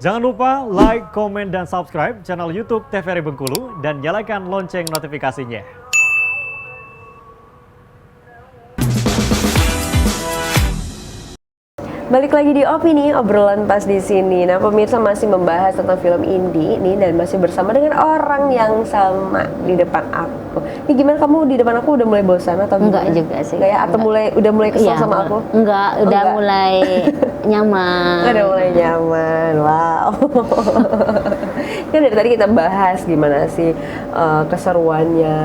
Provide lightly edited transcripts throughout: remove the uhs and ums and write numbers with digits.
Jangan lupa like, komen, dan subscribe channel YouTube TVRI Bengkulu dan nyalakan lonceng notifikasinya. Balik lagi di Opini, obrolan pas di sini. Nah, pemirsa masih membahas tentang film indie nih dan masih bersama dengan orang yang sama di depan aku. Ini gimana, kamu di depan aku udah mulai bosan atau Enggak gimana? juga sih. Enggak ya? Atau udah mulai kesel Iya, sama aku? Enggak, udah enggak. mulai nyaman. Udah mulai nyaman. Wow. Kan dari tadi kita bahas gimana sih keseruannya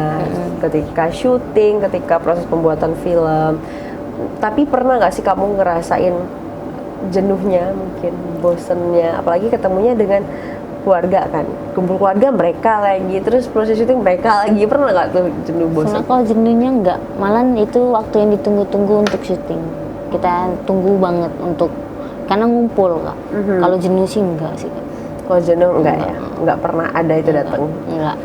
ketika syuting, ketika proses pembuatan film. Tapi pernah nggak sih kamu ngerasain jenuhnya, mungkin bosennya, apalagi ketemunya dengan keluarga kan, kumpul keluarga mereka lagi, terus proses syuting mereka lagi, pernah nggak tuh jenuh bosen? Kalau jenuhnya enggak, malah itu waktu yang ditunggu-tunggu untuk syuting. Kita tunggu banget karena ngumpul Kak. Kalau jenuh sih enggak sih Kak. Kalau jenuh enggak ya, nggak pernah ada itu datang. Enggak.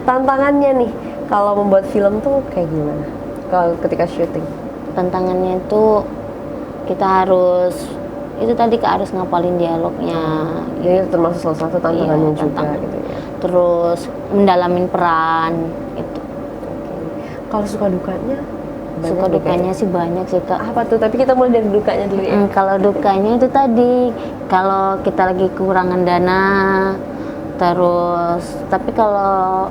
Tantangannya nih, kalau membuat film tuh kayak gimana? Kalau ketika syuting? Tantangannya itu kita harus harus ngapalin dialognya. Jadi termasuk salah satu tantangannya Iya, juga gitu ya. Terus mendalamin peran itu. Kalau suka dukanya? Suka dukanya sih banyak sih Kak. Apa tuh? Tapi kita mulai dari dukanya dulu ya. Kalau dukanya itu tadi, kalau kita lagi kekurangan dana, terus tapi kalau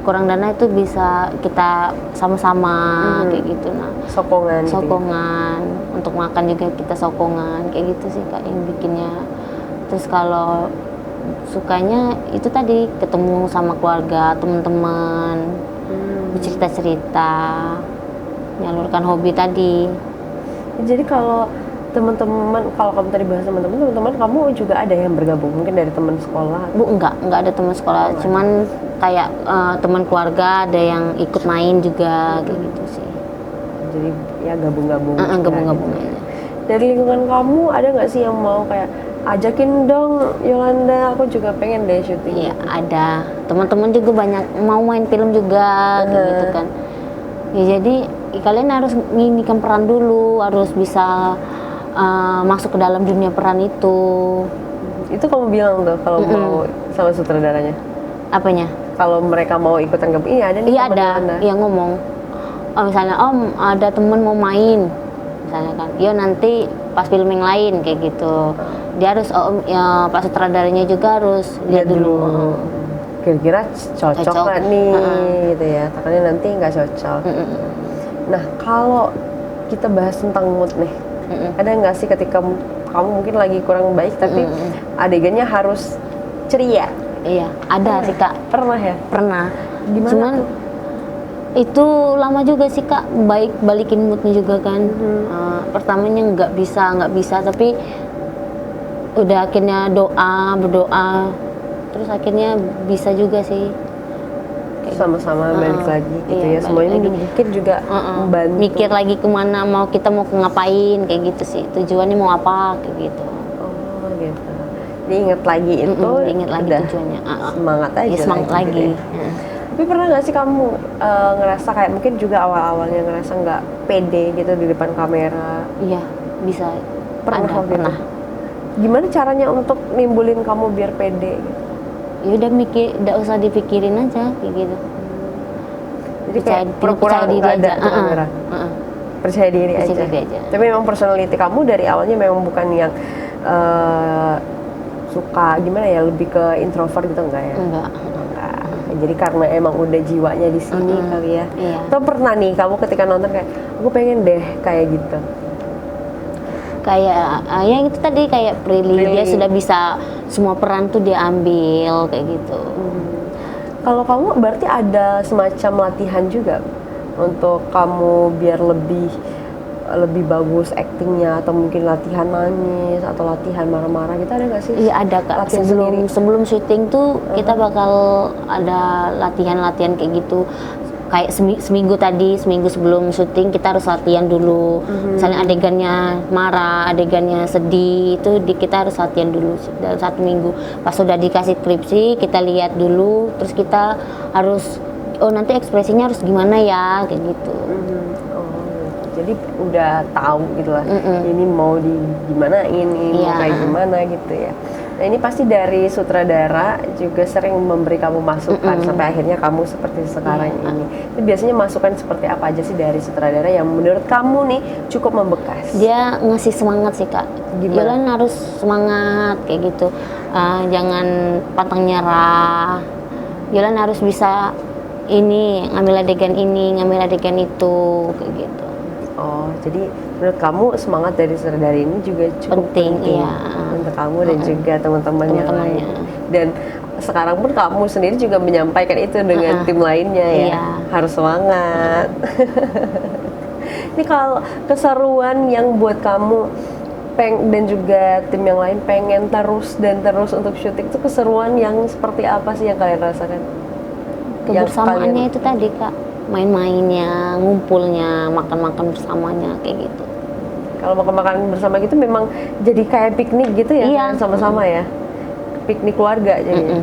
kurang dana itu bisa kita sama-sama kayak gitu. Nah, Sokongan gitu ya? sokongan untuk makan juga kita sokongan kayak gitu sih Kak yang bikinnya. Terus kalau sukanya itu tadi ketemu sama keluarga, teman-teman, bercerita-cerita, menyalurkan hobi tadi. Jadi kalau teman-teman, kalau kamu tadi bahas teman-teman kamu juga ada yang bergabung mungkin dari teman sekolah? Bu, enggak ada teman sekolah, cuman kayak teman keluarga ada yang ikut main juga kayak gitu sih. Jadi ya gabung-gabung. Gabung-gabung Gitu. aja. Dari lingkungan kamu ada nggak sih yang mau kayak ajakin dong Yolanda, aku juga pengen deh syuting? Iya, ada. Teman-teman juga banyak mau main film juga kayak gitu kan. Ya jadi kalian harus menginikan peran dulu, harus bisa masuk ke dalam dunia peran itu. Itu kamu bilang tuh kalau mau sama sutradaranya? Apanya? Kalau mereka mau ikutan gabung, iya ada nih. Iya teman ada, Yolanda. yang ngomong. Oh, misalnya Om ada temen mau main, misalnya kan, yo nanti pas film yang lain kayak gitu. Dia harus ya, pas sutradaranya juga harus lihat dulu. Kira-kira cocok Cocok. nggak nih gitu ya, takutnya nanti nggak cocok. Nah, kalau kita bahas tentang mood nih, ada nggak sih ketika kamu mungkin lagi kurang baik tapi adegannya harus ceria? Iya, ada sih Kak. Pernah ya? Pernah. Gimana Cuman tuh? itu lama juga sih Kak, balikin moodnya juga kan. Pertamanya nggak bisa, tapi udah akhirnya berdoa, terus akhirnya bisa juga sih. Sama-sama balik lagi gitu iya, ya, semuanya balik lagi. mungkin juga membantu. Mikir lagi kemana, kita mau ngapain kayak gitu sih, tujuannya mau apa kayak gitu. Oh gitu. Diingat lagi itu, Ingat lagi udah tujuannya. semangat aja. Ya, semangat gitu lagi. ya. Tapi pernah nggak sih kamu ngerasa kayak mungkin juga awal-awalnya ngerasa nggak pede gitu di depan kamera? Iya, bisa. Pernah Ada, waktu itu? pernah. Gimana caranya untuk nimbulin kamu biar pede gitu? Ya udah udah usah dipikirin aja kayak gitu. Jadi kayak pura-pura percaya diri nggak ada aja. di kamera. Percaya diri Percaya aja. diri aja. Tapi memang personality kamu dari awalnya memang bukan yang suka gimana ya, lebih ke introvert gitu enggak ya? Enggak. Jadi karena emang udah jiwanya di sini kali ya. Iya. Atau pernah nih kamu ketika nonton kayak aku pengen deh kayak gitu? Kayak ya itu tadi kayak Prilly, dia sudah bisa semua peran tuh dia ambil kayak gitu. Kalau kamu berarti ada semacam latihan juga untuk kamu biar lebih bagus aktingnya, atau mungkin latihan nangis atau latihan marah-marah gitu, ada nggak sih? Iya ada Kak. Latihan Sebelum syuting tuh kita bakal ada latihan kayak gitu. Kayak seminggu sebelum syuting kita harus latihan dulu. Misalnya adegannya marah, adegannya sedih, itu kita harus latihan dulu dalam 1 minggu. Pas sudah dikasih skripsi kita lihat dulu, terus kita harus nanti ekspresinya harus gimana ya kayak gitu. Jadi udah tahu gitu lah, ini mau gimanain, ini mau kayak gimana gitu ya. Nah ini pasti dari sutradara juga sering memberi kamu masukan sampai akhirnya kamu seperti sekarang ini. Itu biasanya masukan seperti apa aja sih dari sutradara yang menurut kamu nih cukup membekas? Dia ngasih semangat sih Kak. Gimana? Yolan harus semangat kayak gitu. Jangan pantang nyerah. Yolan harus bisa ini, ngambil adegan itu kayak gitu. Oh, jadi menurut kamu semangat dari sutradara ini juga cukup penting Iya. untuk kamu dan juga teman-teman yang lain. Teman-temannya. Dan sekarang pun kamu sendiri juga menyampaikan itu dengan tim lainnya ya. Iya. Harus semangat. Ini kalau keseruan yang buat kamu dan juga tim yang lain pengen terus dan terus untuk syuting itu keseruan yang seperti apa sih yang kalian rasakan? Yang Kebersamaannya itu tadi Kak, main-mainnya, ngumpulnya, makan-makan bersamanya kayak gitu. Kalau makan-makan bersama gitu memang jadi kayak piknik gitu ya, Iya. kalian sama-sama ya, piknik keluarga jadinya.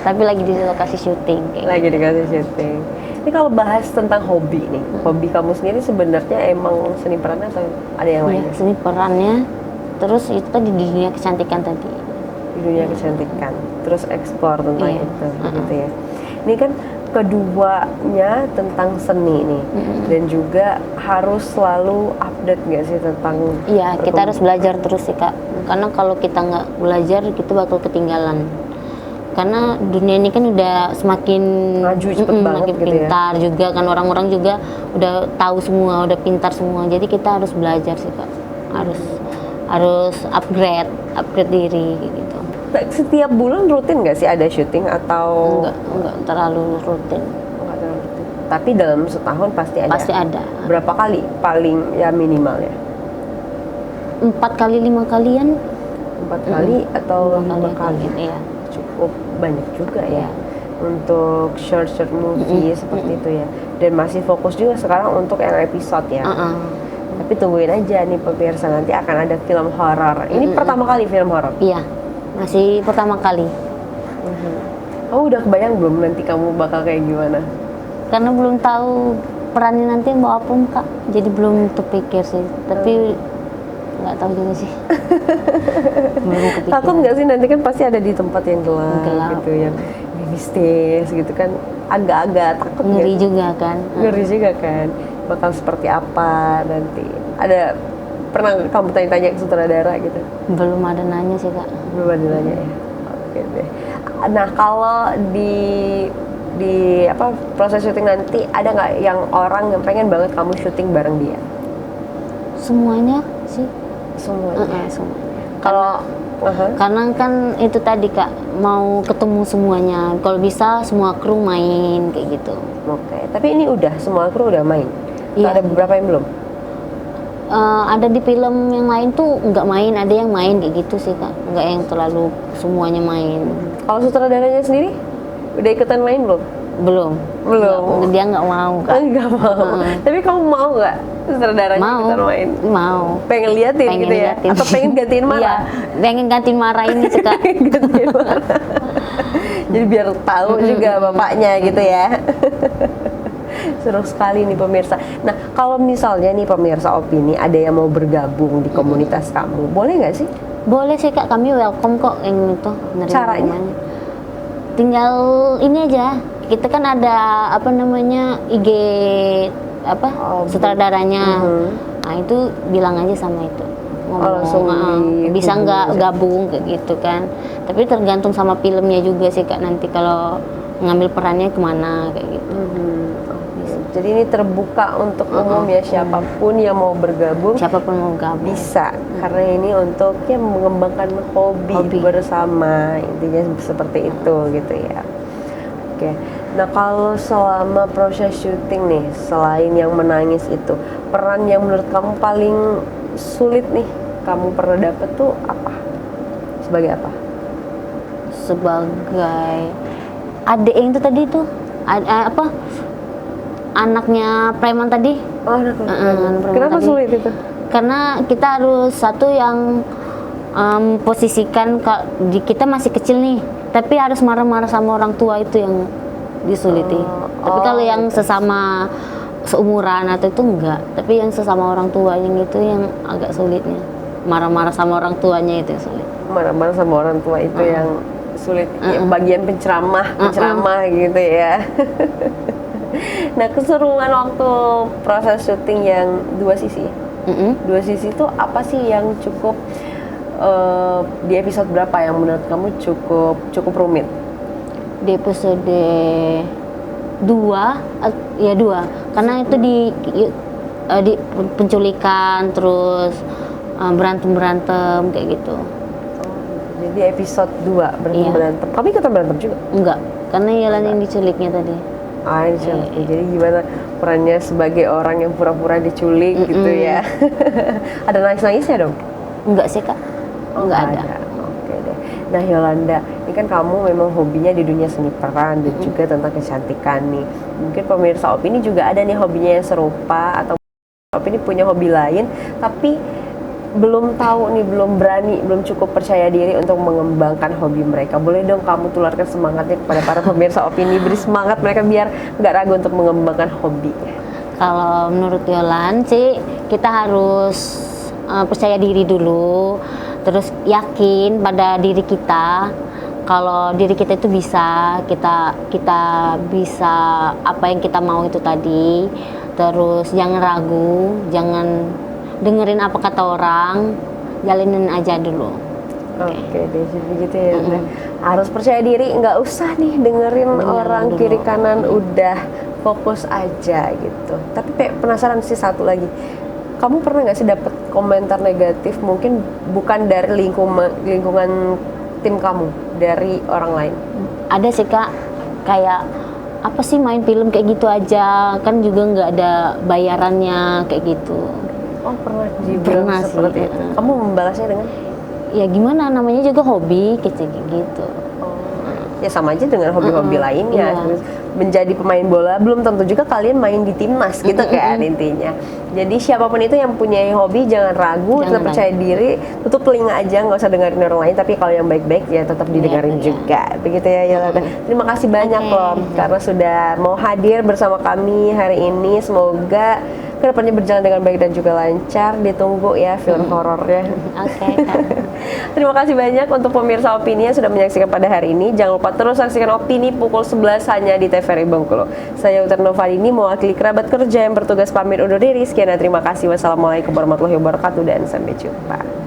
Tapi lagi di lokasi syuting kayak gitu. Lagi dikasih syuting. Ini kalau bahas tentang hobi nih, hobi kamu sendiri sebenarnya emang seni peran atau ada yang Iya, lain? seni perannya, terus itu tadi di dunia kecantikan tadi. Di dunia kecantikan, terus ekspor tentang Iya. itu, gitu ya. Ini kan keduanya tentang seni nih, dan juga harus selalu update nggak sih tentang Iya, kita harus belajar terus sih Kak. Karena kalau kita nggak belajar, kita bakal ketinggalan. Karena dunia ini kan udah semakin Maju cepet banget makin gitu ya. pintar juga kan, orang-orang juga udah tahu semua, udah pintar semua. Jadi kita harus belajar sih Kak. Harus upgrade diri gitu. Setiap bulan rutin nggak sih ada syuting atau Enggak terlalu rutin. nggak terlalu rutin? Tapi dalam setahun pasti ada. Pasti ada. Berapa kali paling ya minimal ya? 4 kali 5 kalian 4 kali atau 5 kali? Iya. Cukup banyak juga ya Iya. untuk short movie seperti itu ya. Dan masih fokus juga sekarang untuk yang episode ya. Tapi tungguin aja nih pemirsa, nanti akan ada film horor. Ini pertama kali film horor. Iya. Masih pertama kali. Kamu udah kebayang belum nanti kamu bakal kayak gimana? Karena belum tahu perannya nanti mau apa Kak. Jadi belum terpikir sih. Tapi nggak tahu juga sih. Belum kepikiran. Takut nggak sih nanti kan pasti ada di tempat yang gelap, Gelap. gitu, yang mistis gitu kan, agak-agak takut Ngeri nggak? juga kan. Ngeri juga kan, bakal seperti apa nanti. Ada pernah kamu tanya-tanya ke sutradara gitu? Belum ada nanya sih Kak. Belum ada nanya ya. Oke deh. Nah kalau di apa proses syuting nanti ada nggak yang orang yang pengen banget kamu syuting bareng dia? Semuanya sih. Semuanya. Semua. Kalau Karena kan itu tadi Kak, mau ketemu semuanya. Kalau bisa semua kru main kayak gitu. oke, tapi ini udah semua kru udah main. Atau Iya. ada beberapa yang belum? Ada di film yang lain tuh nggak main, ada yang main kayak gitu sih Kak. Nggak yang terlalu semuanya main. Kalau sutradaranya sendiri udah ikutan main belum? Belum. Belum. Dia nggak mau Kak. Enggak mau. Tapi kamu mau nggak sutradaranya Mau. ikutan main? Mau. Pengen liatin gitu ya? liatin. Atau pengen gantiin Iya, marah? pengen gantiin marah ini sih Kak. Gantiin marah. Jadi biar tahu juga bapaknya gitu ya. Seru sekali nih pemirsa. Nah kalau misalnya nih pemirsa opini ada yang mau bergabung di komunitas kamu, boleh nggak sih? Boleh sih Kak, kami welcome kok yang itu. nerima Caranya? namanya. Tinggal ini aja. Kita kan ada apa namanya IG apa sutradaranya. Nah itu bilang aja sama itu. langsung Bisa dihubungi nggak aja. gabung kayak gitu kan. Tapi tergantung sama filmnya juga sih Kak, nanti kalau ngambil perannya kemana kayak gitu. Jadi ini terbuka untuk umum ya, siapapun yang mau bergabung Siapapun mau gabung. bisa, karena ini untuk ya mengembangkan hobi bersama, intinya seperti itu gitu ya. Oke, nah kalau selama proses syuting nih, selain yang menangis itu, peran yang menurut kamu paling sulit nih kamu pernah dapet tuh apa? Sebagai apa? Sebagai adik yang itu tadi tuh apa anaknya preman tadi. Preman Kenapa tadi. sulit itu? Karena kita harus satu yang posisikan kita masih kecil nih, tapi harus marah-marah sama orang tua, itu yang disuliti. Tapi kalau yang sesama seumuran atau itu enggak, tapi yang sesama orang tua yang itu yang agak sulitnya. Marah-marah sama orang tuanya itu yang sulit. marah-marah sama orang tua itu yang sulit, ya, bagian penceramah gitu ya. Nah, keseruan waktu proses syuting yang dua sisi itu apa sih yang cukup di episode berapa yang menurut kamu cukup rumit? Di episode 2 ya 2 karena itu di penculikan terus berantem kayak gitu. Jadi episode 2 berantem. Kamu ikutan berantem juga? Enggak, karena Yolan yang diculiknya tadi. Diculik. Jadi gimana perannya sebagai orang yang pura-pura diculik gitu ya? Ada nangis-nangisnya dong? Enggak sih, Kak. Enggak ada. Oke deh. Nah, Yolanda, ini kan kamu memang hobinya di dunia seni peran dan juga tentang kecantikan nih. Mungkin pemirsa Opini juga ada nih hobinya yang serupa, atau Opini punya hobi lain tapi belum tahu nih, belum berani, belum cukup percaya diri untuk mengembangkan hobi mereka. Boleh dong kamu tularkan semangatnya kepada para pemirsa Opini, beri semangat mereka biar nggak ragu untuk mengembangkan hobi. Kalau menurut Yolan sih, kita harus percaya diri dulu, terus yakin pada diri kita. Kalau diri kita itu bisa, kita bisa apa yang kita mau itu tadi. Terus jangan ragu, jangan dengerin apa kata orang, jalinin aja dulu. Oke deh, jadi gitu ya. Harus percaya diri, nggak usah nih dengerin orang kiri kanan, udah fokus aja gitu. Tapi penasaran sih satu lagi, kamu pernah nggak sih dapet komentar negatif, mungkin bukan dari lingkungan tim kamu, dari orang lain? Ada sih, Kak, kayak apa sih main film kayak gitu aja, kan juga nggak ada bayarannya kayak gitu. Oh, pernah seperti itu. Kamu membalasnya dengan? Ya gimana, namanya juga hobi gitu. Ya sama aja dengan hobi-hobi lainnya. Iya. Menjadi pemain bola belum tentu juga kalian main di timnas gitu kan intinya. Jadi siapapun itu yang punya hobi jangan ragu, tetap percaya diri, tutup telinga aja, nggak usah dengerin orang lain. Tapi kalau yang baik-baik ya tetap didengarin juga. Begitu ya Yolanda. Terima kasih banyak loh karena sudah mau hadir bersama kami hari ini. Semoga kedepannya berjalan dengan baik dan juga lancar. Ditunggu ya film horornya. Oke. Terima kasih banyak untuk pemirsa Opini yang sudah menyaksikan pada hari ini. Jangan lupa terus saksikan Opini pukul 11 hanya di TVRI Bengkulu. Saya Uter Novadini mewakili kerabat kerja yang bertugas pamit undur diri. Sekian dan terima kasih. Wassalamualaikum warahmatullahi wabarakatuh dan sampai jumpa.